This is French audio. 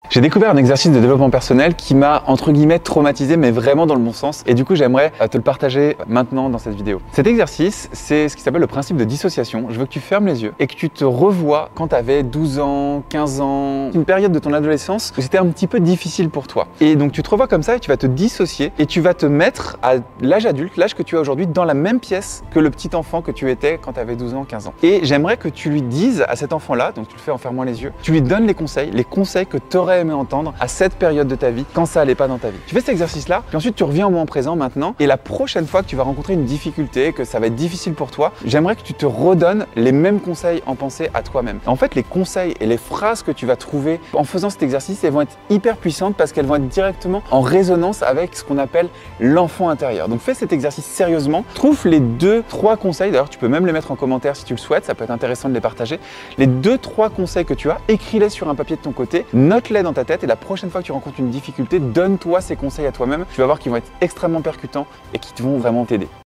J'ai découvert un exercice de développement personnel qui m'a entre guillemets traumatisé, mais vraiment dans le bon sens. Et du coup, j'aimerais te le partager maintenant dans cette vidéo. Cet exercice, c'est ce qui s'appelle le principe de dissociation. Je veux que tu fermes les yeux et que tu te revois quand tu avais 12 ans, 15 ans, une période de ton adolescence où c'était un petit peu difficile pour toi. Et donc tu te revois comme ça et tu vas te dissocier et tu vas te mettre à l'âge adulte, l'âge que tu as aujourd'hui, dans la même pièce que le petit enfant que tu étais quand tu avais 12 ans, 15 ans. Et j'aimerais que tu lui dises à cet enfant-là, donc tu le fais en fermant les yeux, tu lui donnes les conseils que tu aurais aimé entendre à cette période de ta vie quand ça allait pas dans ta vie. Tu fais cet exercice-là, puis ensuite tu reviens au moment présent maintenant et la prochaine fois que tu vas rencontrer une difficulté, que ça va être difficile pour toi, j'aimerais que tu te redonnes les mêmes conseils en pensée à toi-même. En fait, les conseils et les phrases que tu vas trouver en faisant cet exercice, elles vont être hyper puissantes parce qu'elles vont être directement en résonance avec ce qu'on appelle l'enfant intérieur. Donc fais cet exercice sérieusement, trouve les 2-3 conseils, d'ailleurs tu peux même les mettre en commentaire si tu le souhaites, ça peut être intéressant de les partager. Les 2-3 conseils que tu as, écris-les sur un papier de ton côté, note-les dans ta tête et la prochaine fois que tu rencontres une difficulté, donne-toi ces conseils à toi-même. Tu vas voir qu'ils vont être extrêmement percutants et qui vont vraiment t'aider.